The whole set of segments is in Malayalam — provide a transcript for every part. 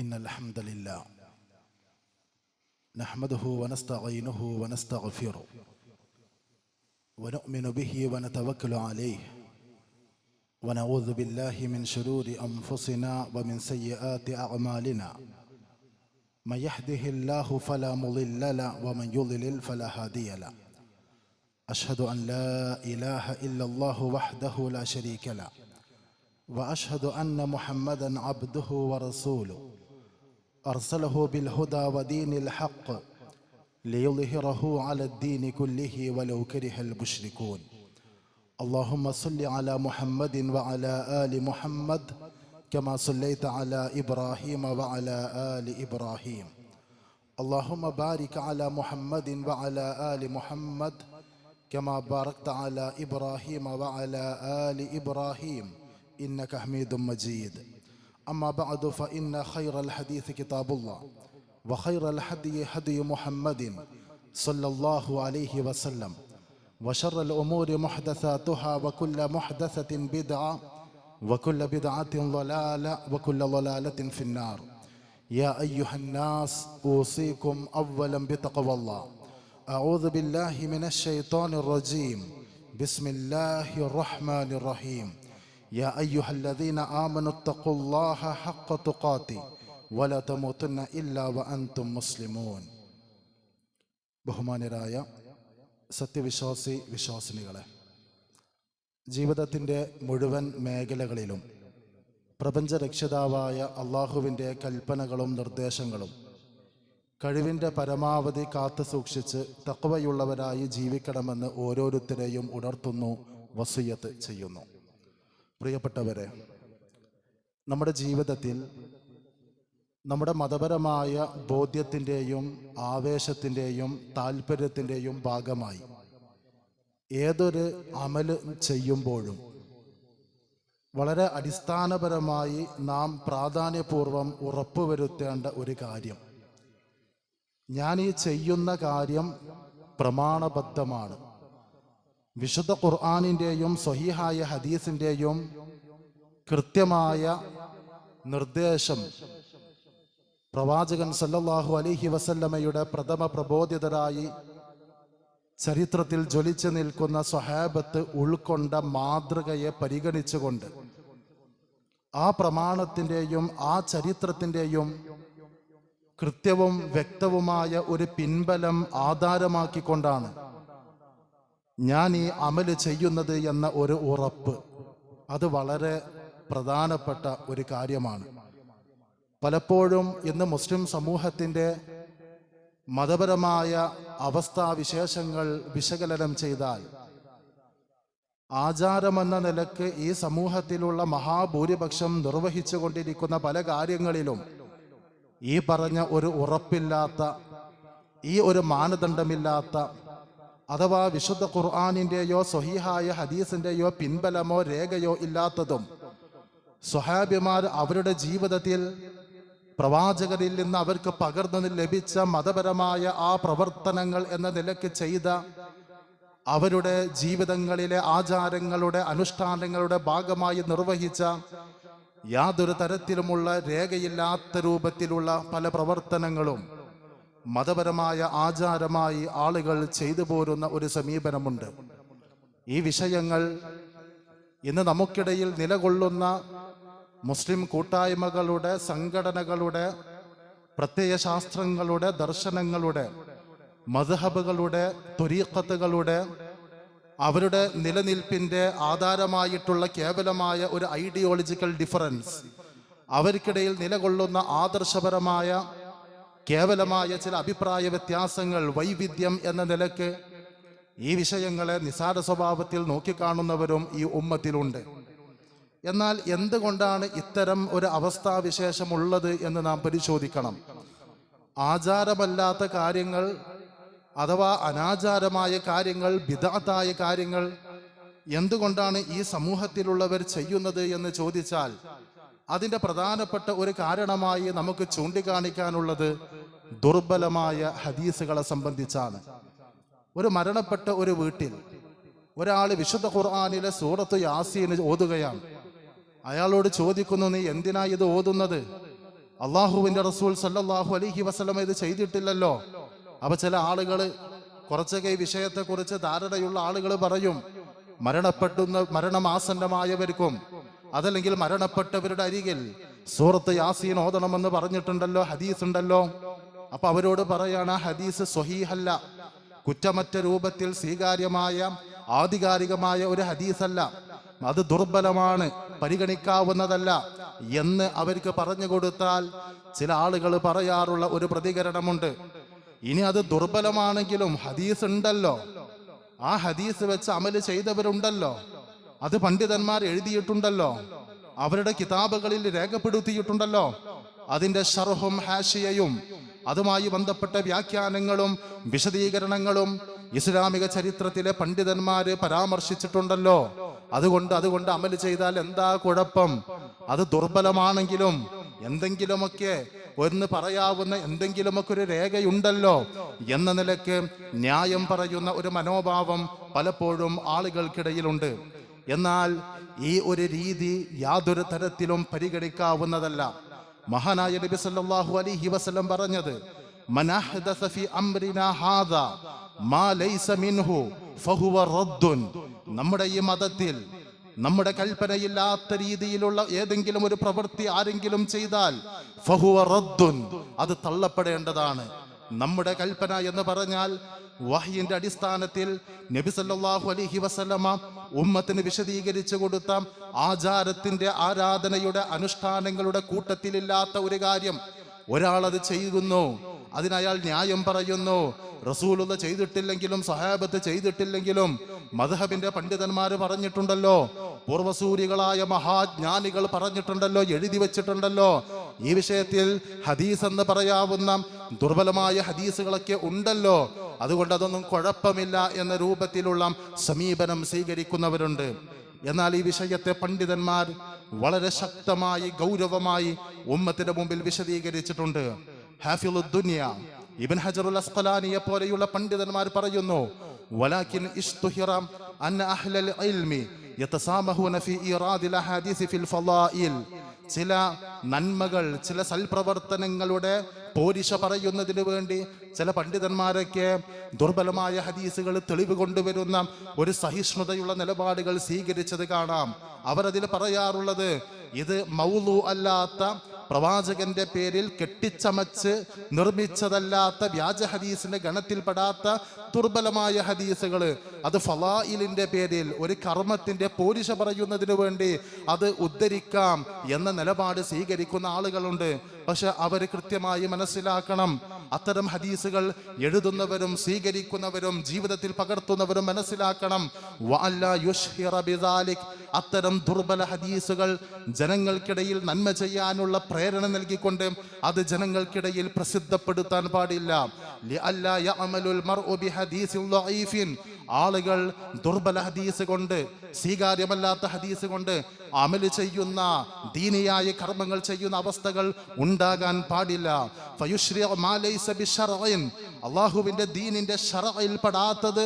إن الحمد لله نحمده ونستعينه ونستغفره ونؤمن به ونتوكل عليه ونعوذ بالله من شرور أنفسنا ومن سيئات أعمالنا من يهده الله فلا مضل له ومن يضلل فلا هادي له أشهد أن لا إله إلا الله وحده لا شريك له وأشهد أن محمدا عبده ورسوله أرسله بالهدى ودين الحق ليظهره على الدين كله ولو كره المشركون اللهم صل على محمد وعلى آل محمد كما صليت على إبراهيم وعلى آل إبراهيم اللهم بارك على محمد وعلى آل محمد كما باركت على إبراهيم وعلى آل إبراهيم إنك حميد مجيد أما بعد فإن خير الحديث كتاب الله وخير الهدي هدي محمد صلى الله عليه وسلم وشر الأمور محدثاتها وكل محدثة بدعة وكل بدعة ضلالة وكل ضلالة في النار يا أيها الناس أوصيكم أولا بتقوى الله أعوذ بالله من الشيطان الرجيم بسم الله الرحمن الرحيم يا أيها الذين آمنوا اتقوا الله حق تقاته ولا تموتن إلا وأنتم مسلمون ബഹുമാന്യരായ വിശ്വാസിനികളെ, ജീവിതത്തിൻ്റെ മുഴുവൻ മേഖലകളിലും പ്രപഞ്ചരക്ഷിതാവായ അള്ളാഹുവിൻ്റെ കൽപ്പനകളും നിർദ്ദേശങ്ങളും കഴിവിൻ്റെ പരമാവധി കാത്തു സൂക്ഷിച്ച് തഖ്വയുള്ളവരായി ജീവിക്കണമെന്ന് ഓരോരുത്തരെയും ഉണർത്തുന്നു, വസിയ്യത്ത് ചെയ്യുന്നു. പ്രിയപ്പെട്ടവരെ, നമ്മുടെ ജീവിതത്തിൽ നമ്മുടെ മതപരമായ ബോധ്യത്തിൻ്റെയും ആവേശത്തിൻ്റെയും താല്പര്യത്തിൻ്റെയും ഭാഗമായി ഏതൊരു അമല് ചെയ്യുമ്പോഴും വളരെ അടിസ്ഥാനപരമായി നാം പ്രാധാന്യപൂർവം ഉറപ്പുവരുത്തേണ്ട ഒരു കാര്യം, ഞാൻ ഈ ചെയ്യുന്ന കാര്യം പ്രമാണബദ്ധമാണ്. വിശുദ്ധ ഖുർആനിൻ്റെയും സ്വഹീഹായ ഹദീസിൻ്റെയും കൃത്യമായ നിർദ്ദേശം പ്രവാചകൻ സല്ലല്ലാഹു അലൈഹി വസല്ലമയുടെ പ്രഥമ പ്രബോധിതരായി ചരിത്രത്തിൽ ജ്വലിച്ചു നിൽക്കുന്ന സ്വഹാബത്ത് ഉൾക്കൊണ്ട മാതൃകയെ പരിഗണിച്ചുകൊണ്ട് ആ പ്രമാണത്തിൻ്റെയും ആ ചരിത്രത്തിൻ്റെയും കൃത്യവും വ്യക്തവുമായ ഒരു പിൻബലം ആധാരമാക്കിക്കൊണ്ടാണ് ഞാൻ ഈ അമല് ചെയ്യുന്നത് എന്ന ഒരു ഉറപ്പ്. അത് വളരെ പ്രധാനപ്പെട്ട ഒരു കാര്യമാണ്. പലപ്പോഴും ഇന്ന് മുസ്ലിം സമൂഹത്തിൻ്റെ മതപരമായ അവസ്ഥാവിശേഷങ്ങൾ വിശകലനം ചെയ്താൽ ആചാരമെന്ന നിലക്ക് ഈ സമൂഹത്തിലുള്ള മഹാഭൂരിപക്ഷം നിർവഹിച്ചു കൊണ്ടിരിക്കുന്ന പല കാര്യങ്ങളിലും ഈ പറഞ്ഞ ഒരു ഉറപ്പില്ലാത്ത, ഈ ഒരു മാനദണ്ഡമില്ലാത്ത, അഥവാ വിശുദ്ധ ഖുർആനിൻ്റെയോ സ്വഹീഹായ ഹദീസിൻ്റെയോ പിൻബലമോ രേഖയോ ഇല്ലാത്തതും സ്വഹാബിമാർ അവരുടെ ജീവിതത്തിൽ പ്രവാചകരിൽ നിന്ന് അവർക്ക് പകർന്നു ലഭിച്ച മതപരമായ ആ പ്രവർത്തനങ്ങൾ എന്ന നിലയ്ക്ക് ചെയ്ത അവരുടെ ജീവിതങ്ങളിലെ ആചാരങ്ങളുടെ അനുഷ്ഠാനങ്ങളുടെ ഭാഗമായി നിർവഹിച്ച യാതൊരു തരത്തിലുമുള്ള രേഖയില്ലാത്ത രൂപത്തിലുള്ള പല പ്രവർത്തനങ്ങളും മതപരമായ ആചാരമായി ആളുകൾ ചെയ്തു പോരുന്ന ഒരു സമീപനമുണ്ട്. ഈ വിഷയങ്ങൾ ഇന്ന് നമുക്കിടയിൽ നിലകൊള്ളുന്ന മുസ്ലിം കൂട്ടായ്മകളുടെ, സംഘടനകളുടെ, പ്രത്യയശാസ്ത്രങ്ങളുടെ, ദർശനങ്ങളുടെ, മദ്ഹബുകളുടെ, ത്വരീഖത്തുകളുടെ, അവരുടെ നിലനിൽപ്പിൻ്റെ ആധാരമായിട്ടുള്ള കേവലമായ ഒരു ഐഡിയോളജിക്കൽ ഡിഫറൻസ്, അവർക്കിടയിൽ നിലകൊള്ളുന്ന ആദർശപരമായ കേവലമായ ചില അഭിപ്രായ വ്യത്യാസങ്ങൾ, വൈവിധ്യം എന്ന നിലക്ക് ഈ വിഷയങ്ങളെ നിസാര സ്വഭാവത്തിൽ നോക്കിക്കാണുന്നവരും ഈ ഉമ്മത്തിലുണ്ട്. എന്നാൽ എന്തുകൊണ്ടാണ് ഇത്തരം ഒരു അവസ്ഥാവിശേഷമുള്ളത് എന്ന് നാം പരിശോധിക്കണം. ആചാരമല്ലാത്ത കാര്യങ്ങൾ അഥവാ അനാചാരമായ കാര്യങ്ങൾ, ബിദ്അത്തായ കാര്യങ്ങൾ എന്തുകൊണ്ടാണ് ഈ സമൂഹത്തിലുള്ളവർ ചെയ്യുന്നത് എന്ന് ചോദിച്ചാൽ അതിൻ്റെ പ്രധാനപ്പെട്ട ഒരു കാരണമായി നമുക്ക് ചൂണ്ടിക്കാണിക്കാനുള്ളത് ദുർബലമായ ഹദീസുകളെ സംബന്ധിച്ചാണ്. ഒരു മരണപ്പെട്ട ഒരു വീട്ടിൽ ഒരാൾ വിശുദ്ധ ഖുർആനിലെ സൂറത്ത് യാസീൻ ഓതുകയാണ്. അയാളോട് ചോദിക്കുന്നു, നീ എന്തിനാ ഇത് ഓതുന്നത്? അള്ളാഹുവിൻ്റെ റസൂൽ സല്ലല്ലാഹു അലൈഹി വസല്ലം ഇത് ചെയ്തിട്ടില്ലല്ലോ. അപ്പൊ ചില ആളുകൾ കുറച്ചൊക്കെ ഈ വിഷയത്തെക്കുറിച്ച് ധാരണയുള്ള ആളുകൾ പറയും, മരണമാസന്നമായവർക്കും അതല്ലെങ്കിൽ മരണപ്പെട്ടവരുടെ അരികിൽ സൂറത്ത് യാസീൻ ഓതണമെന്ന് പറഞ്ഞിട്ടുണ്ടല്ലോ, ഹദീസ് ഉണ്ടല്ലോ. അപ്പൊ അവരോട് പറയാണ്, ഹദീസ് സ്വഹീഹല്ല, കുറ്റമറ്റ രൂപത്തിൽ സ്വീകാര്യമായ ആധികാരികമായ ഒരു ഹദീസല്ല, അത് ദുർബലമാണ്, പരിഗണിക്കാവുന്നതല്ല എന്ന് അവർക്ക് പറഞ്ഞു കൊടുത്താൽ ചില ആളുകൾ പറയാറുള്ള ഒരു പ്രതികരണമുണ്ട്. ഇനി അത് ദുർബലമാണെങ്കിലും ഹദീസ് ഉണ്ടല്ലോ, ആ ഹദീസ് വെച്ച് അമല് ചെയ്തവരുണ്ടല്ലോ, അത് പണ്ഡിതന്മാർ എഴുതിയിട്ടുണ്ടല്ലോ, അവരുടെ കിതാബുകളിൽ രേഖപ്പെടുത്തിയിട്ടുണ്ടല്ലോ. അതിന്റെ ഷർഹും ഹാഷിയയും അതുമായി ബന്ധപ്പെട്ട വ്യാഖ്യാനങ്ങളും വിശദീകരണങ്ങളും ഇസ്ലാമിക ചരിത്രത്തിലെ പണ്ഡിതന്മാര് പരാമർശിച്ചിട്ടുണ്ടല്ലോ. അതുകൊണ്ട് അമല് ചെയ്താൽ എന്താ കുഴപ്പം? അത് ദുർബലമാണെങ്കിലും എന്തെങ്കിലുമൊക്കെ ഒന്ന് പറയാവുന്ന എന്തെങ്കിലുമൊക്കെ ഒരു രേഖയുണ്ടല്ലോ എന്ന നിലയ്ക്ക് ന്യായം പറയുന്ന ഒരു മനോഭാവം പലപ്പോഴും ആളുകൾക്കിടയിലുണ്ട്. എന്നാൽ ഈ ഒരു രീതി യാതൊരു തരത്തിലും പരിഗണിക്കാവുന്നതല്ല. മഹാനായ നബി സല്ലല്ലാഹു അലൈഹി വസല്ലം പറഞ്ഞത്, മൻ അഹ്ദസ ഫീ അംരിനാ ഹാദാ മാ ലൈസ മിൻഹു ഫഹുവ റദ്ദുൻ. നമ്മുടെ ഈ മതത്തിൽ നമ്മുടെ കൽപ്പനയില്ലാത്ത രീതിയിലുള്ള ഏതെങ്കിലും ഒരു പ്രവൃത്തി ആരെങ്കിലും ചെയ്താൽ ഫഹുവ റദ്ദുൻ, അത് തള്ളപ്പെടേണ്ടതാണ്. നമ്മുടെ കൽപ്പന എന്ന് പറഞ്ഞാൽ വഹയിന്റെ അടിസ്ഥാനത്തിൽ നബി സല്ലല്ലാഹു അലൈഹി വസല്ലമ ഉമ്മത്തിന് വിശദീകരിച്ചു കൊടുത്ത ആചാരത്തിന്റെ ആരാധനയുടെ അനുഷ്ഠാനങ്ങളുടെ കൂട്ടത്തിലില്ലാത്ത ഒരു കാര്യം ഒരാളത് ചെയ്യുന്നു, അതിനയാൾ ന്യായം പറയുന്നു. റസൂലുള്ള ചെയ്തിട്ടില്ലെങ്കിലും സഹാബത്ത് ചെയ്തിട്ടില്ലെങ്കിലും മദ്ഹബിന്റെ പണ്ഡിതന്മാർ പറഞ്ഞിട്ടുണ്ടല്ലോ, പൂർവസൂരികളായ മഹാജ്ഞാനികൾ പറഞ്ഞിട്ടുണ്ടല്ലോ, എഴുതി വെച്ചിട്ടുണ്ടല്ലോ. ഈ വിഷയത്തിൽ ഹദീസ് എന്ന് പറയാവുന്ന ദുർബലമായ ഹദീസുകളൊക്കെ ഉണ്ടല്ലോ, അതുകൊണ്ട് അതൊന്നും കുഴപ്പമില്ല എന്ന രൂപത്തിലുള്ള സമീപനം സ്വീകരിക്കുന്നവരുണ്ട്. എന്നാൽ ഈ വിഷയത്തെ പണ്ഡിതന്മാർ വളരെ ശക്തമായി ഗൗരവമായി ഉമ്മത്തിന്റെ മുമ്പിൽ വിശദീകരിച്ചിട്ടുണ്ട്. ഹാഫിളുദ് ദുനിയ ഇബ്ൻ ഹജറുൽ അസ്ഖലാനിയെ പോലെയുള്ള പണ്ഡിതന്മാർ പറയുന്നു, വലാകിൻ ഇശ്തുഹിറ അന്ന അഹ്ലൽ ഇൽമി യതസാമഹൂന ഫീ ഇറാദിൽ അഹാദീസ് ഫിൽ ഫളായിൽ. ചില നന്മകൾ, ചില സൽപ്രവർത്തനങ്ങളുടെ പോരിശ പറയുന്നതിന് വേണ്ടി ചില പണ്ഡിതന്മാരൊക്കെ ദുർബലമായ ഹദീസുകൾ തെളിവ് കൊണ്ടുവരുന്ന ഒരു സഹിഷ്ണുതയുള്ള നിലപാടുകൾ സ്വീകരിച്ചത് കാണാം. അവരതിൽ പറയാറുള്ളത്, ഇത് മൗലു അല്ലാത്ത, പ്രവാചകന്റെ പേരിൽ കെട്ടിച്ചമച്ച് നിർമ്മിച്ചതല്ലാത്ത വ്യാജ ഹദീസിന്റെ ഗണത്തിൽപ്പെടാത്ത ദുർബലമായ ഹദീസുകൾ, അത് ഫളായിലിന്റെ പേരിൽ ഒരു കർമ്മത്തിന്റെ പോരിശ പറയുന്നതിന് വേണ്ടി അത് ഉദ്ധരിക്കാം എന്ന നിലപാട് സ്വീകരിക്കുന്ന ആളുകളുണ്ട്. പക്ഷെ അവർ കൃത്യമായി മനസ്സിലാക്കണം, അത്തരം ഹദീസുകൾ എഴുതുന്നവരും സ്വീകരിക്കുന്നവരും ജീവിതത്തിൽ പകർത്തുന്നവരും മനസ്സിലാക്കണം, അത്തരം ദുർബല ഹദീസുകൾ ജനങ്ങൾക്കിടയിൽ നന്മ ചെയ്യാനുള്ള പ്രേരണ നൽകിക്കൊണ്ട് അത് ജനങ്ങൾക്കിടയിൽ പ്രസിദ്ധപ്പെടുത്താൻ പാടില്ല. ആളുകൾ ദുർബല ഹദീസ് കൊണ്ട്, സ്വീകാര്യമല്ലാത്ത ഹദീസ് കൊണ്ട് അമല് ചെയ്യുന്ന, ദീനിയായ കർമ്മങ്ങൾ ചെയ്യുന്ന അവസ്ഥകൾ ഉണ്ടാകാൻ പാടില്ല. അള്ളാഹുവിന്റെ ദീനിന്റെ ശറഇൽ പെടാത്തത്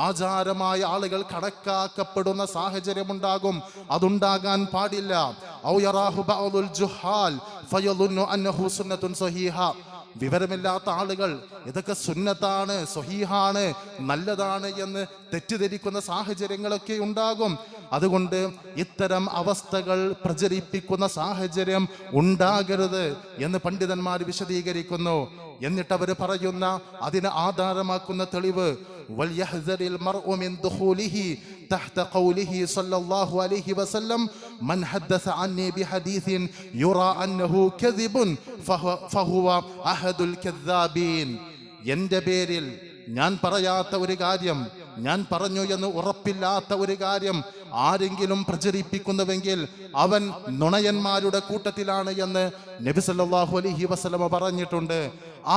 ആചാരമായ ആളുകൾ കണക്കാക്കപ്പെടുന്ന സാഹചര്യം ഉണ്ടാകും, അതുണ്ടാകാൻ പാടില്ല. ഔ യറാഹു ബഅദുൽ ജുഹാൽ ഫയളുന്നു അന്നഹു സുന്നത്തുൻ സ്വഹീഹ. വിവരമില്ലാത്ത ആളുകൾ ഇതൊക്കെ സുന്നത്താണ്, സ്വഹീഹാണ്, നല്ലതാണ് എന്ന് തെറ്റിദ്ധരിക്കുന്ന സാഹചര്യങ്ങളൊക്കെ ഉണ്ടാകും. അതുകൊണ്ട് ഇത്തരം അവസ്ഥകൾ പ്രചരിപ്പിക്കുന്ന സാഹചര്യം ഉണ്ടാകരുത് എന്ന് പണ്ഡിതന്മാർ വിശദീകരിക്കുന്നു. എന്നിട്ട് അവർ പറയുന്ന, അതിനെ ആധാരമാക്കുന്ന തെളിവ്, വൽയഹ്സരിൽ മർഉ മിൻ ദുഖൂലിഹി തഹ്ത ഖൗലിഹി സ്വല്ലല്ലാഹു അലൈഹി വസല്ലം മൻ ഹദ്ദസ അന്നി ബിഹദീസിൻ യുറാ അന്നഹു കദിബുൻ ഫഹുവ അഹദുൽ കദ്ദാബീൻ. എൻ്റെ പേരിൽ ഞാൻ പറയാത്ത ഒരു കാര്യം, ഞാൻ പറഞ്ഞു എന്ന് ഉറപ്പില്ലാത്ത ഒരു കാര്യം ആരെങ്കിലും പ്രചരിപ്പിക്കുന്നുവെങ്കിൽ അവൻ നുണയന്മാരുടെ കൂട്ടത്തിലാണ് എന്ന് നബി സല്ലല്ലാഹു അലൈഹി വസല്ലം പറഞ്ഞിട്ടുണ്ട്.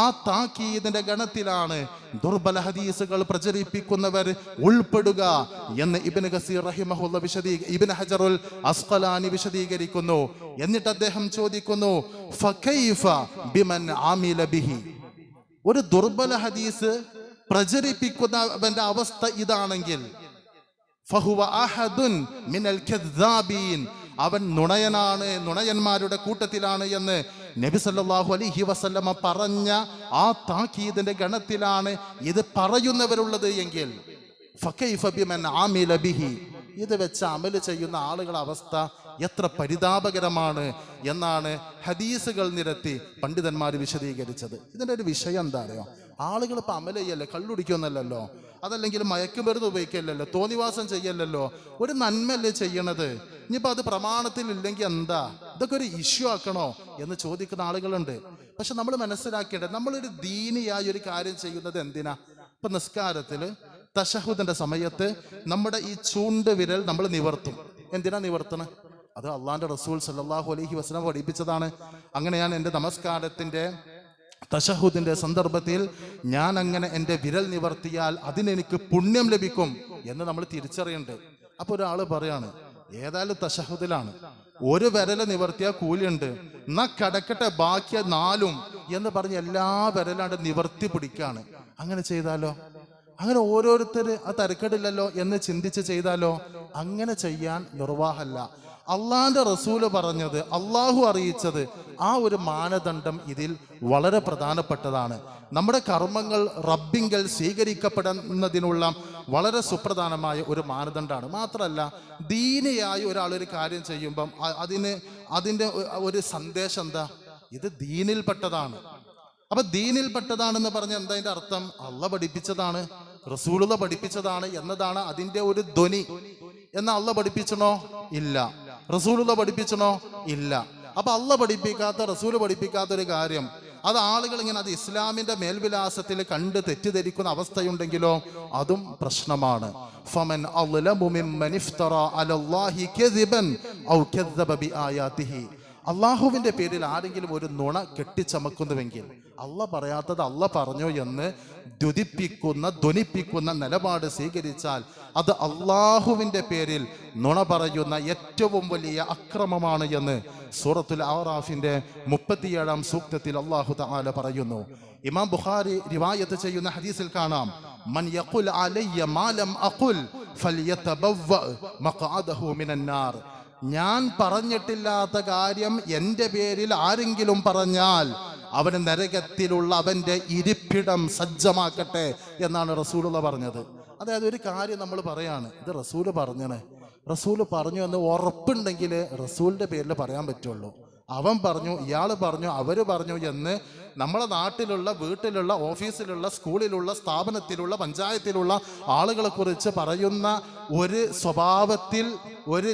ആ താക്കീദിന്റെ ഗണത്തിലാണ് ദുർബല ഹദീസുകൾ പ്രചരിപ്പിക്കുന്നവർ ഉൾപ്പെടുക എന്ന് ഇബ്നു കസീർ റഹിമഹുള്ള ഇബ്നു ഹജറുൽ അസ്ഖലാനി വിശദീകരിക്കുന്നു. എന്നിട്ട് അദ്ദേഹം ചോദിക്കുന്നു, ഫകൈഫ ബിമൻ ആമില ബിഹി. ഒരു ദുർബല ഹദീസ് പ്രചരിപ്പിക്കുന്നവന്റെ അവസ്ഥ ഇതാണെങ്കിൽ, ഫഹുവ അഹദുൻ മിനൽ കദ്ദാബീൻ, അവൻ നുണയനാണ്, നുണയന്മാരുടെ കൂട്ടത്തിലാണ് എന്ന് നബി സല്ലല്ലാഹു അലൈഹി വസല്ലമ പറഞ്ഞ ആ താക്കീദിന്റെ ഗണത്തിലാണ് ഇത് പറയുന്നവരുള്ളത് എങ്കിൽ ഫകൈഫ ബിമൻ ആമില ബിഹി, ഇത് വെച്ച് അമല് ചെയ്യുന്ന ആളുകളുടെ അവസ്ഥ എത്ര പരിതാപകരമാണ് എന്നാണ് ഹദീസുകൾ നിരത്തി പണ്ഡിതന്മാർ വിശദീകരിച്ചത്. ഇതിൻ്റെ ഒരു വിഷയം എന്താ അറിയോ? ആളുകൾ ഇപ്പം അമല ചെയ്യല്ലേ, കള്ളുടിക്കൊന്നല്ലല്ലോ, അതല്ലെങ്കിൽ മയക്കുമരുന്ന് ഉപയോഗിക്കല്ലല്ലോ, തോന്നിവാസം ചെയ്യല്ലല്ലോ, ഒരു നന്മയല്ലേ ചെയ്യണത്. ഇനിയിപ്പോൾ അത് പ്രമാണത്തിൽ ഇല്ലെങ്കിൽ എന്താ, ഇതൊക്കെ ഒരു ഇഷ്യൂ ആക്കണോ എന്ന് ചോദിക്കുന്ന ആളുകളുണ്ട്. പക്ഷെ നമ്മൾ മനസ്സിലാക്കേണ്ടത്, നമ്മളൊരു ദീനിയായ ഒരു കാര്യം ചെയ്യുന്നത് എന്തിനാ? ഇപ്പൊ നിസ്കാരത്തിൽ തശഹുദിന്റെ സമയത്ത് നമ്മുടെ ഈ ചൂണ്ട് വിരൽ നമ്മൾ നിവർത്തും. എന്തിനാ നിവർത്തണേ? അത് അള്ളാന്റെ റസൂൽ സല്ലല്ലാഹു അലൈഹി വസല്ലം പഠിപ്പിച്ചതാണ്. അങ്ങനെയാണ് എൻ്റെ നമസ്കാരത്തിന്റെ തശഹുദിന്റെ സന്ദർഭത്തിൽ ഞാൻ അങ്ങനെ എൻ്റെ വിരൽ നിവർത്തിയാൽ അതിനെനിക്ക് പുണ്യം ലഭിക്കും എന്ന് നമ്മൾ തിരിച്ചറിയുന്നുണ്ട്. അപ്പൊ ഒരാൾ പറയാണ്, ഏതായാലും തശഹുദിലാണ്, ഒരു വിരൽ നിവർത്തിയാൽ കൂലിയുണ്ട്, എന്നാ കടക്കട്ടെ ബാക്കി 4 എന്ന് പറഞ്ഞ് എല്ലാ വിരലാണ്ട് നിവർത്തി പിടിക്കാണ്. അങ്ങനെ ചെയ്താലോ? അങ്ങനെ ഓരോരുത്തർ ആ തരക്കേടില്ലല്ലോ എന്ന് ചിന്തിച്ച് ചെയ്താലോ? അങ്ങനെ ചെയ്യാൻ നിർവാഹമല്ല. അള്ളാന്റെ റസൂല് പറഞ്ഞത്, അള്ളാഹു അറിയിച്ചത്, ആ ഒരു മാനദണ്ഡം ഇതിൽ വളരെ പ്രധാനപ്പെട്ടതാണ്. നമ്മുടെ കർമ്മങ്ങൾ റബ്ബിങ്കൽ സ്വീകരിക്കപ്പെടുന്നതിനുള്ള വളരെ സുപ്രധാനമായ ഒരു മാനദണ്ഡമാണ്. മാത്രമല്ല, ദീനിയായി ഒരാളൊരു കാര്യം ചെയ്യുമ്പം അതിൻ്റെ ഒരു സന്ദേശം എന്താ? ഇത് ദീനിൽപ്പെട്ടതാണ്. അപ്പൊ ദീനിൽപ്പെട്ടതാണെന്ന് പറഞ്ഞ എന്താ അതിന്റെ അർത്ഥം? അള്ളാഹ് പഠിപ്പിച്ചതാണ്, റസൂലുള്ള പഠിപ്പിച്ചതാണ് എന്നതാണ് അതിന്റെ ഒരു ധ്വനി. എന്നാ അള്ളാഹ് പഠിപ്പിച്ചണോ? ഇല്ല. റസൂലുള്ള പഠിപ്പിച്ചണോ? ഇല്ല. അപ്പൊ അള്ളാഹ് പഠിപ്പിക്കാത്ത, റസൂല് പഠിപ്പിക്കാത്ത ഒരു കാര്യം അത് ആളുകൾ ഇങ്ങനെ അത് ഇസ്ലാമിന്റെ മേൽവിലാസത്തിൽ കണ്ട് തെറ്റിദ്ധരിക്കുന്ന അവസ്ഥയുണ്ടെങ്കിലോ അതും പ്രശ്നമാണ്. ഫമൻ അളലമു മിമ്മൻ ഇഫ്തറ അലല്ലാഹി കദിബൻ ഔ കദ്ദബ ബിആയാതിഹി. അള്ളാഹുവിന്റെ പേരിൽ ആരെങ്കിലും ഒരു നുണ കെട്ടിച്ചമക്കുന്നുവെങ്കിൽ, അള്ളാഹ് പറയാത്തത് അള്ളാഹ് പറഞ്ഞോ എന്ന് ധ്വനിപ്പിക്കുന്ന നിലപാട് സ്വീകരിച്ചാൽ അത് അള്ളാഹുവിന്റെ പേരിൽ നുണ പറയുന്ന ഏറ്റവും വലിയ അക്രമമാണ് എന്ന് സൂറത്തുൽ അറാഫിന്റെ 37-ാം സൂക്തത്തിൽ അല്ലാഹു തആല പറയുന്നു. ഇമാം ബുഖാരി റിവായത്ത് ചെയ്യുന്ന ഹദീസിൽ കാണാം, മൻ യഖുൽ അലയ്യ മാ ലം അഖുൽ ഫൽയതബവ്വ മഖഅദഹു മിനന്നാർ. ഞാൻ പറഞ്ഞിട്ടില്ലാത്ത കാര്യം എൻ്റെ പേരിൽ ആരെങ്കിലും പറഞ്ഞാൽ അവന് നരകത്തിലുള്ള അവൻ്റെ ഇരിപ്പിടം സജ്ജമാക്കട്ടെ എന്നാണ് റസൂലുള്ള പറഞ്ഞത്. അതായത് ഒരു കാര്യം നമ്മൾ പറയാണ്, ഇത് റസൂല് പറഞ്ഞണേ, റസൂല് പറഞ്ഞു എന്ന് ഉറപ്പുണ്ടെങ്കിൽ റസൂലിൻ്റെ പേരിൽ പറയാൻ പറ്റുള്ളൂ. അവൻ പറഞ്ഞു, ഇയാൾ പറഞ്ഞു, അവര് പറഞ്ഞു എന്ന് നമ്മളെ നാട്ടിലുള്ള, വീട്ടിലുള്ള, ഓഫീസിലുള്ള, സ്കൂളിലുള്ള, സ്ഥാപനത്തിലുള്ള, പഞ്ചായത്തിലുള്ള ആളുകളെ കുറിച്ച് പറയുന്ന ഒരു സ്വഭാവത്തിൽ ഒരു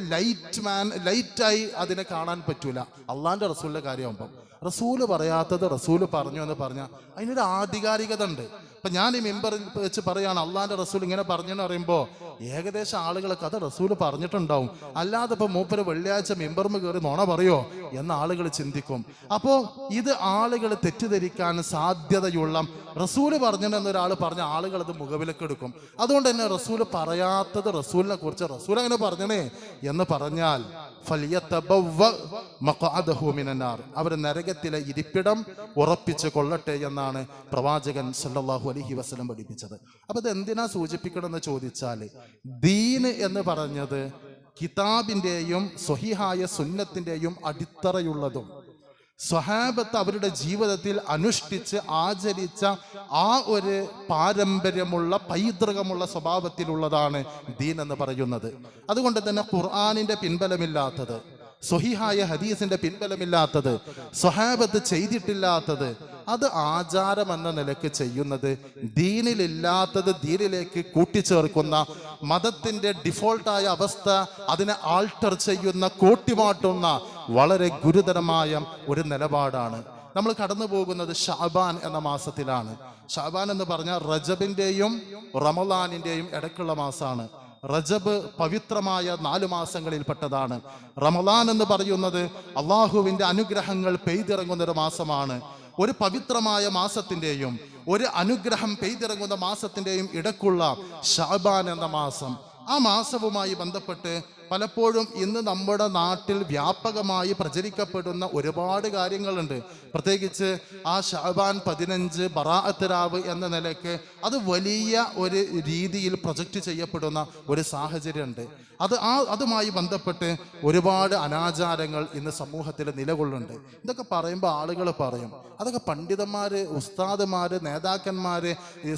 ലൈറ്റായി അതിനെ കാണാൻ പറ്റൂല. അള്ളാന്റെ റസൂലിന്റെ കാര്യമാകുമ്പം റസൂല് പറയാത്തത് റസൂല് പറഞ്ഞു എന്ന് പറഞ്ഞാൽ അതിനൊരു ആധികാരികത ഉണ്ട്. ഇപ്പൊ ഞാൻ ഈ മെമ്പറിൽ വെച്ച് പറയാണ് അള്ളാന്റെ റസൂൽ ഇങ്ങനെ പറഞ്ഞെന്ന് പറയുമ്പോൾ ഏകദേശം ആളുകളൊക്കെ അത് റസൂല് പറഞ്ഞിട്ടുണ്ടാവും. അല്ലാതെ ഇപ്പൊ മൂപ്പര് വെള്ളിയാഴ്ച മെമ്പറിന് കയറി നുണ പറയോ എന്ന് ആളുകൾ ചിന്തിക്കും. അപ്പോ ഇത് ആളുകൾ തെറ്റിദ്ധരിക്കാൻ സാധ്യതയുള്ള, റസൂല് പറഞ്ഞെന്നൊരാൾ പറഞ്ഞ ആളുകൾ അത് മുഖവിലക്ക് എടുക്കും. അതുകൊണ്ട് തന്നെ റസൂല് പറയാത്തത് റസൂലിനെ കുറിച്ച് റസൂൽ അങ്ങനെ പറഞ്ഞണേ എന്ന് പറഞ്ഞാൽ അവർ നരകത്തിലെ ഇരിപ്പിടം ഉറപ്പിച്ച് കൊള്ളട്ടെ എന്നാണ് പ്രവാചകൻ സല്ലല്ലാഹു അലൈഹി വസല്ലം പഠിപ്പിച്ചത്. അപ്പൊ ഇത് എന്തിനാ സൂചിപ്പിക്കണമെന്ന് ചോദിച്ചാൽ, ദീന് എന്ന് പറഞ്ഞത് കിതാബിന്റെയും സ്വഹീഹായ സുന്നത്തിന്റെയും അടിത്തറയുള്ളതും സ്വഹാബത്ത് അവരുടെ ജീവിതത്തിൽ അനുഷ്ഠിച്ച് ആചരിച്ച ആ ഒരു പാരമ്പര്യമുള്ള പൈതൃകമുള്ള സ്വഭാവത്തിലുള്ളതാണ് ദീൻ എന്ന് പറയുന്നത്. അതുകൊണ്ട് തന്നെ ഖുർആനിന്റെ പിൻബലമില്ലാത്തത്, സ്വഹീഹായ ഹദീസിന്റെ പിൻബലമില്ലാത്തത്, സ്വഹാബത്ത് ചെയ്തിട്ടില്ലാത്തത്, അത് ആചാരം എന്ന നിലക്ക് ചെയ്യുന്നത്, ദീനിലില്ലാത്തത് ദീനിലേക്ക് കൂട്ടിച്ചേർക്കുന്ന, മതത്തിന്റെ ഡിഫോൾട്ടായ അവസ്ഥ അതിനെ ആൾട്ടർ ചെയ്യുന്ന, കൂട്ടിമാട്ടുന്ന വളരെ ഗുരുതരമായ ഒരു നിലപാടാണ്. നമ്മൾ കടന്നു പോകുന്നത് ഷഅബാൻ എന്ന മാസത്തിലാണ്. ഷഅബാൻ എന്ന് പറഞ്ഞാൽ റജബിന്റെയും റമളാനിന്റെയും ഇടയ്ക്കുള്ള മാസമാണ്. റജബ് പവിത്രമായ 4 മാസങ്ങളിൽപ്പെട്ടതാണ്. റമളാൻ എന്ന് പറയുന്നത് അള്ളാഹുവിന്റെ അനുഗ്രഹങ്ങൾ പെയ്തിറങ്ങുന്ന ഒരു മാസമാണ്. ഒരു പവിത്രമായ മാസത്തിന്റെയും ഒരു അനുഗ്രഹം പെയ്തിറങ്ങുന്ന മാസത്തിന്റെയും ഇടക്കുള്ള ഷഅബാൻ എന്ന മാസം, ആ മാസവുമായി ബന്ധപ്പെട്ട് പലപ്പോഴും ഇന്ന് നമ്മുടെ നാട്ടിൽ വ്യാപകമായി പ്രചരിക്കപ്പെടുന്ന ഒരുപാട് കാര്യങ്ങളുണ്ട്. പ്രത്യേകിച്ച് ആ ശഅബാൻ 15 ബറാഅത്ത് രാവ് എന്ന നിലയ്ക്ക് അത് വലിയ ഒരു രീതിയിൽ പ്രൊജക്റ്റ് ചെയ്യപ്പെടുന്ന ഒരു സാഹചര്യമുണ്ട്. അതുമായി ബന്ധപ്പെട്ട് ഒരുപാട് അനാചാരങ്ങൾ ഇന്ന് സമൂഹത്തിൽ നിലകൊള്ളുന്നുണ്ട്. ഇതൊക്കെ പറയുമ്പോൾ ആളുകൾ പറയും അതൊക്കെ പണ്ഡിതന്മാര്, ഉസ്താദുമാര്, നേതാക്കന്മാര്,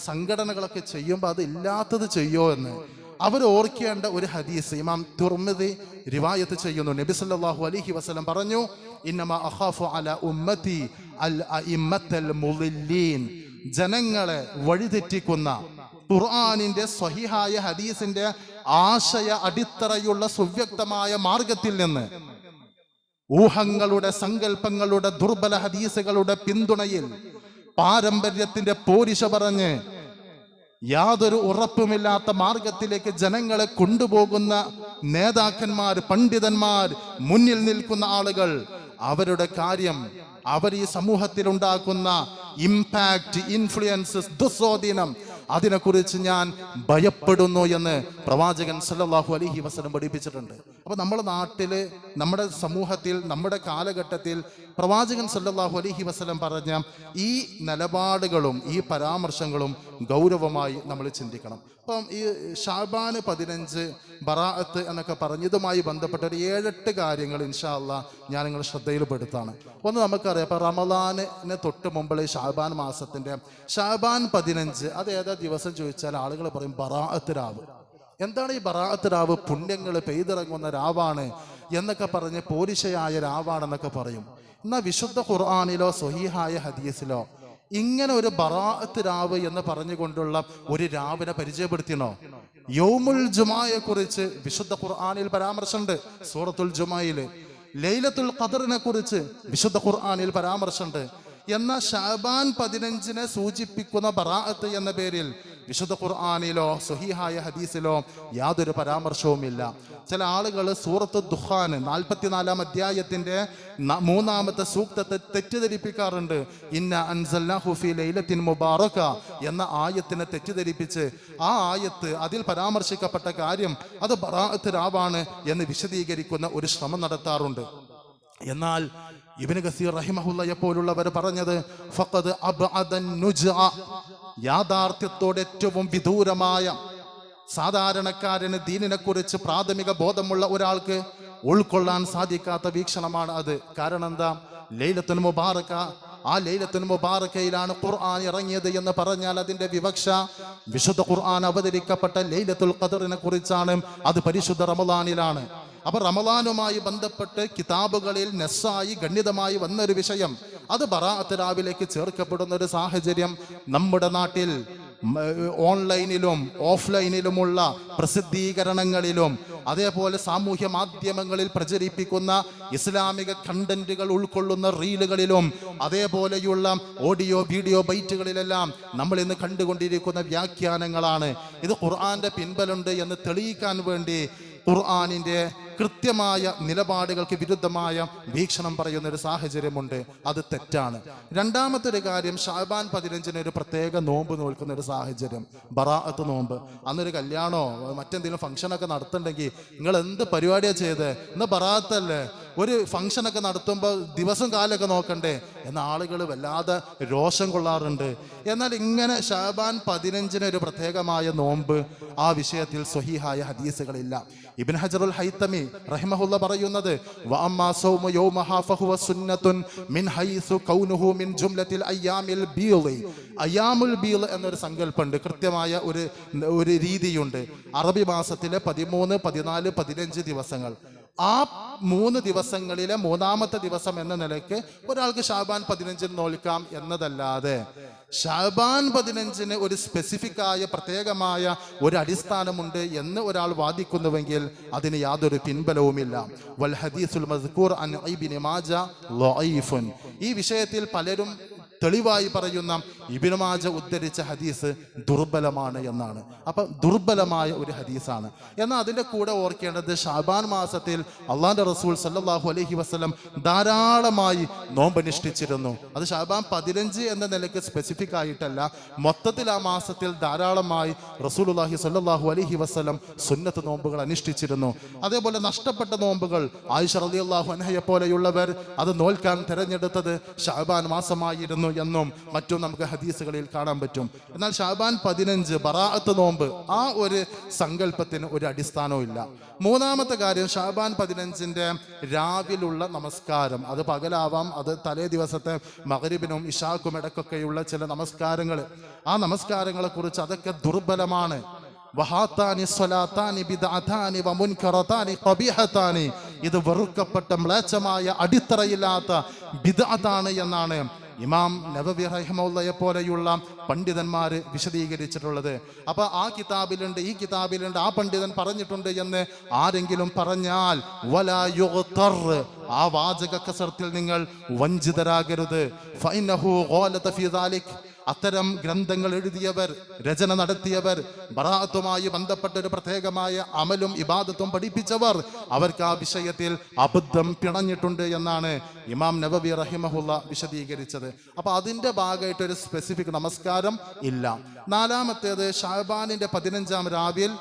സംഘടനകളൊക്കെ ചെയ്യുമ്പോൾ അത് ഇല്ലാത്തത് ചെയ്യോ എന്ന്. അവർ ഓർക്കേണ്ട ഒരു ഹദീസ് ഇമാം തുർമിദി റിവായത്ത് ചെയ്യുന്നു. നബി സല്ലല്ലാഹു അലൈഹി വസല്ലം പറഞ്ഞു, ഇന്നമാ അഖാഫു അലാ ഉമ്മത്തി അൽ അഇമ്മത്തൽ മുളില്ലീൻ. ജനങ്ങളെ വഴിതെറ്റിക്കുന്ന ഖുർആനിന്റെ സ്വഹീഹായ ഹദീസിന്റെ ആശയ അടിത്തറയുള്ള സുവ്യക്തമായ മാർഗത്തിൽ നിന്ന് ഊഹങ്ങളുടെ, സങ്കല്പങ്ങളുടെ, ദുർബല ഹദീസുകളുടെ പിന്തുണയിൽ പാരമ്പര്യത്തിന്റെ പോരിശ പറഞ്ഞ് യാതൊരു ഉറപ്പുമില്ലാത്ത മാർഗത്തിലേക്ക് ജനങ്ങളെ കൊണ്ടുപോകുന്ന നേതാക്കന്മാർ, പണ്ഡിതന്മാർ, മുന്നിൽ നിൽക്കുന്ന ആളുകൾ, അവരുടെ കാര്യം, അവർ ഈ സമൂഹത്തിൽ ഉണ്ടാക്കുന്ന ഇമ്പാക്റ്റ്, ഇൻഫ്ലുവൻസസ്, ദുസ്വാധീനം, അതിനെക്കുറിച്ച് ഞാൻ ഭയപ്പെടുന്നു എന്ന് പ്രവാചകൻ സല്ലല്ലാഹു അലൈഹി വസല്ലം പഠിപ്പിച്ചിട്ടുണ്ട്. അപ്പോൾ നമ്മുടെ നാട്ടിൽ, നമ്മുടെ സമൂഹത്തിൽ, നമ്മുടെ കാലഘട്ടത്തിൽ പ്രവാചകൻ സല്ലല്ലാഹു അലൈഹി വസല്ലം പറഞ്ഞ ഈ നിലപാടുകളും ഈ പരാമർശങ്ങളും ഗൗരവമായി നമ്മൾ ചിന്തിക്കണം. അപ്പം ഈ ശഅബാൻ 15 ബറാഅത്ത് എന്നൊക്കെ പറഞ്ഞ് ഇതുമായി ബന്ധപ്പെട്ട ഒരു 7-8 കാര്യങ്ങൾ ഇൻഷാ അല്ലാഹ് ഞാൻ നിങ്ങളുടെ ശ്രദ്ധയിൽപ്പെടുത്താണ്. ഒന്ന് നമുക്കറിയാം, ഇപ്പം റമളാനിന് തൊട്ട് മുമ്പുള്ള ശഅബാൻ മാസത്തിന്റെ ശഅബാൻ 15 അത് ഏതാ ദിവസം ചോദിച്ചാൽ ആളുകൾ പറയും ബറാഅത്ത് രാവ്. എന്താണ് ഈ ബറാഅത്ത് രാവ്? പുണ്യങ്ങൾ പെയ്തിറങ്ങുന്ന രാവാണ് എന്നൊക്കെ പറഞ്ഞ് പോരിശയായ രാവാണെന്നൊക്കെ പറയും. എന്നാൽ വിശുദ്ധ ഖുർആനിലോ സ്വഹീഹായ ഹദീസിലോ ഇങ്ങനെ ഒരു ബറാഅത്ത് രാവ് എന്ന് പറഞ്ഞുകൊണ്ടുള്ള ഒരു രാവിനെ പരിചയപ്പെടുത്തിയോ? യൗമുൽ ജുമായെ കുറിച്ച് വിശുദ്ധ ഖുർആനിൽ പരാമർശമുണ്ട്, സൂറത്തുൽ ജുമായില്. ലൈലത്തുൽ ഖദറിനെ കുറിച്ച് വിശുദ്ധ ഖുർആനിൽ പരാമർശമുണ്ട്. എന്നാൽ ശഅബാൻ 15 സൂചിപ്പിക്കുന്ന ബറാഅത്ത് എന്ന പേരിൽ വിശുദ്ധ ഖുർആനിലോ സ്വഹീഹായ ഹദീസിലോ യാതൊരു പരാമർശവുമില്ല. ചില ആളുകൾ സൂറത്ത് ദുഖാൻ 44-ാം അധ്യായത്തിന്റെ 3-ാമത്തെ സൂക്തത്തെ തെറ്റിദ്ധരിപ്പിക്കാറുണ്ട്. ഇന്ന അൻസൽനാഹു ഫീ ലൈലത്തിൻ മുബാറക എന്ന ആയത്തിനെ തെറ്റിദ്ധരിപ്പിച്ച് ആ ആയത്ത്, അതിൽ പരാമർശിക്കപ്പെട്ട കാര്യം അത് ബറാഅത്ത് രാവാണ് എന്ന് വിശദീകരിക്കുന്ന ഒരു ശ്രമം നടത്താറുണ്ട്. എന്നാൽ ഇബ്നു കസീർ റഹിമഹുള്ളയെ പോലുള്ളവർ പറഞ്ഞത് ഫഖദ് അബ്അദൻ നുജ്അ, യാഥാർത്ഥ്യത്തോട് ഏറ്റവും വിദൂരമായ, സാധാരണക്കാരന് ദീനിനെ കുറിച്ച് പ്രാഥമിക ബോധമുള്ള ഒരാൾക്ക് ഉൾക്കൊള്ളാൻ സാധിക്കാത്ത വീക്ഷണമാണ് അത്. കാരണം എന്താ? ലൈലത്തുൽ മുബാറക, ആ ലൈലത്തുൽ മുബാറകയിലാണ് ഖുർആൻ ഇറങ്ങിയത് എന്ന് പറഞ്ഞാൽ അതിന്റെ വിവക്ഷ വിശുദ്ധ ഖുർആൻ അവതരിക്കപ്പെട്ട ലൈലത്തുൽ ഖദറിനെ കുറിച്ചാണ്. അത് പരിശുദ്ധ റമളാനിലാണ്. അപ്പൊ റമളാനുമായി ബന്ധപ്പെട്ട് കിതാബുകളിൽ നസ്സായി ഗണ്യതമായി വന്നൊരു വിഷയം അത് ബറാഅത്ത് രാവിലേക്ക് ചേർക്കപ്പെടുന്ന ഒരു സാഹചര്യം നമ്മുടെ നാട്ടിൽ ഓൺലൈനിലും ഓഫ്ലൈനിലുമുള്ള പ്രസിദ്ധീകരണങ്ങളിലും അതേപോലെ സാമൂഹ്യ മാധ്യമങ്ങളിൽ പ്രചരിപ്പിക്കുന്ന ഇസ്ലാമിക കണ്ടന്റുകൾ ഉൾക്കൊള്ളുന്ന റീലുകളിലും അതേപോലെയുള്ള ഓഡിയോ വീഡിയോ ബൈറ്റുകളിലെല്ലാം നമ്മൾ ഇന്ന് കണ്ടുകൊണ്ടിരിക്കുന്ന വ്യാഖ്യാനങ്ങളാണ്. ഇത് ഖുർആന്റെ പിൻബലുണ്ട് എന്ന് തെളിയിക്കാൻ വേണ്ടി ഖുർആനിന്റെ കൃത്യമായ നിലപാടുകൾക്ക് വിരുദ്ധമായ വീക്ഷണം പറയുന്ന ഒരു സാഹചര്യമുണ്ട്. അത് തെറ്റാണ്. രണ്ടാമത്തെ ഒരു കാര്യം, ശഅബാൻ 15 ഒരു പ്രത്യേക നോമ്പ് നോൽക്കുന്ന ഒരു സാഹചര്യം, ബറാഅത്ത് നോമ്പ്. അന്നൊരു കല്യാണോ മറ്റെന്തെങ്കിലും ഫംഗ്ഷനൊക്കെ നടത്തുന്നുണ്ടെങ്കിൽ നിങ്ങൾ എന്ത് പരിപാടിയാണ് ചെയ്ത്? ഇന്ന് ബറാഅത്തല്ലേ, ഒരു ഫംഗ്ഷനൊക്കെ നടത്തുമ്പോൾ ദിവസം കാലൊക്കെ നോക്കണ്ടേ എന്ന ആളുകൾ വല്ലാതെ രോഷം കൊള്ളാറുണ്ട്. എന്നാൽ ഇങ്ങനെ ശഅബാൻ 15 ഒരു പ്രത്യേകമായ നോമ്പ്, ആ വിഷയത്തിൽ സ്വഹീഹായ ഹദീസുകളില്ല. ഇബ്നു ഹജറുൽ ഹൈതമി റഹിമഹുള്ള പറയുന്നത് വഅമ്മാ സൗമു യൗമഹാ ഫഹുവ സുന്നത്തുൻ മിൻ ഹൈസു കൗനുഹു മിൻ ജുംലത്തിൽ അയ്യാമിൽ ബീളി. അയ്യാമുൽ ബീൾ എന്നൊരു സങ്കല്പമുണ്ട്, കൃത്യമായ ഒരു രീതിയുണ്ട്. അറബി മാസത്തിലെ 13, 14, 15 ദിവസങ്ങൾ. ആ 3 ദിവസങ്ങളിലെ 3-ാമത്തെ ദിവസം എന്ന നിലയ്ക്ക് ഒരാൾക്ക് ശഅബാൻ 15 നോൽക്കാം എന്നതല്ലാതെ ശഅബാൻ 15 ഒരു സ്പെസിഫിക് ആയ പ്രത്യേകമായ ഒരു അടിസ്ഥാനമുണ്ട് എന്ന് ഒരാൾ വാദിക്കുന്നുവെങ്കിൽ അതിന് യാതൊരു പിൻബലവുമില്ല. വൽ ഹദീസുൽ മസ്കൂർ അൻ ഇബ്നു മാജ ലഈഫുൻ. ഈ വിഷയത്തിൽ പലരും തെളിവായി പറയുന്ന ഇബ്നു മാജ ഉദ്ധരിച്ച ഹദീസ് ദുർബലമാണ് എന്നാണ്. അപ്പം ദുർബലമായ ഒരു ഹദീസാണ്. എന്നാൽ അതിൻ്റെ കൂടെ ഓർക്കേണ്ടത് ഷാബാൻ മാസത്തിൽ അള്ളാന്റെ റസൂൽ സല്ലല്ലാഹു അലൈഹി വസല്ലം ധാരാളമായി നോമ്പനുഷ്ഠിച്ചിരുന്നു. അത് ഷാബാൻ 15 എന്ന നിലയ്ക്ക് സ്പെസിഫിക് ആയിട്ടല്ല, മൊത്തത്തിൽ ആ മാസത്തിൽ ധാരാളമായി റസൂലുള്ളാഹി സല്ലല്ലാഹു അലൈഹി വസല്ലം സുന്നത്ത് നോമ്പുകൾ അനുഷ്ഠിച്ചിരുന്നു. അതേപോലെ നഷ്ടപ്പെട്ട നോമ്പുകൾ ആയിഷ റളിയല്ലാഹു അൻഹയെ പോലെയുള്ളവർ അത് നോൽക്കാൻ തിരഞ്ഞെടുത്തത് ഷാബാൻ മാസമായിരുന്നു എന്നും മറ്റും നമുക്ക് ഹദീസുകളിൽ കാണാൻ പറ്റും. എന്നാൽ ഷാബാൻ 15 ബറാഅത്ത് നോമ്പ്, ആ ഒരു സങ്കല്പത്തിന് ഒരു അടിസ്ഥാനവും ഇല്ല. മൂന്നാമത്തെ കാര്യം, ഷാബാൻ 15 രാവിലുള്ള നമസ്കാരം, അത് പകലാവാം, അത് തലേ ദിവസത്തെ മഗ്രിബിനും ഇശാക്കും ഇടക്കൊക്കെയുള്ള ചില നമസ്കാരങ്ങൾ, ആ നമസ്കാരങ്ങളെ കുറിച്ച് അതൊക്കെ ദുർബലമാണ്. ഇത് വെറുക്കപ്പെട്ട മ്ലേച്ഛമായ അടിത്തറയില്ലാത്ത ബിദ്അത്താണ് എന്നാണ് ഇമാം നവവി റഹിമഹുള്ളയെ പോലെയുള്ള പണ്ഡിതന്മാർ വിശദീകരിച്ചിട്ടുള്ളത്. അപ്പൊ ആ കിതാബിലുണ്ട്, ഈ കിതാബിലുണ്ട്, ആ പണ്ഡിതൻ പറഞ്ഞിട്ടുണ്ട് എന്ന് ആരെങ്കിലും പറഞ്ഞാൽ വലാ യുഗ്തർ, ആ വാചക കസർത്തിൽ നിങ്ങൾ വഞ്ചിതരാകരുത്. ഫഇന്നഹു ഖാലത ഫീ ദാലിക്, അത്തരം ഗ്രന്ഥങ്ങൾ എഴുതിയവർ, രചന നടത്തിയവർ, ബറാഅത്തുമായി ബന്ധപ്പെട്ട ഒരു പ്രത്യേകമായ അമലും ഇബാദത്തും പഠിപ്പിച്ചവർ, അവർക്ക് ആ വിഷയത്തിൽ അബദ്ധം പിണഞ്ഞിട്ടുണ്ട് എന്നാണ് ഇമാം നവവി റഹിമഹുള്ള വിശദീകരിച്ചത്. അപ്പൊ അതിന്റെ ഭാഗമായിട്ട് ഒരു സ്പെസിഫിക് നമസ്കാരം ഇല്ല. നാലാമത്തേത്, ഷഅബാനിന്റെ 15 രാവിൽ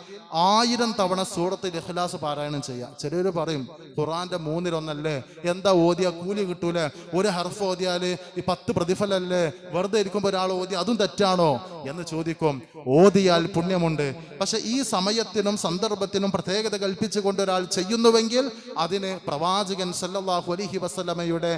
1000 തവണ സൂറത്തുൽ ഇഖ്ലാസ് പാരായണം ചെയ്യുക. ചിലർ പറയും ഖുർആന്റെ 1/3 എന്താ ഓതിയ കൂലി കിട്ടൂലേ, ഒരു ഹർഫ് ഓതിയാല് 10 പ്രതിഫലല്ലേ, വെറുതെ ഇരിക്കുമ്പോൾ ഒരാൾ ഓതി അതും തെറ്റാണോ എന്ന് ചോദിക്കും. ഓതിയാൽ പുണ്യമുണ്ട്, പക്ഷെ ഈ സമയത്തിനും സന്ദർഭത്തിനും പ്രത്യേകത കൽപ്പിച്ചുകൊണ്ട് ഒരാൾ ചെയ്യുന്നുവെങ്കിൽ അതിന് പ്രവാചകൻ സല്ലല്ലാഹു അലൈഹി വസല്ലമയുടെ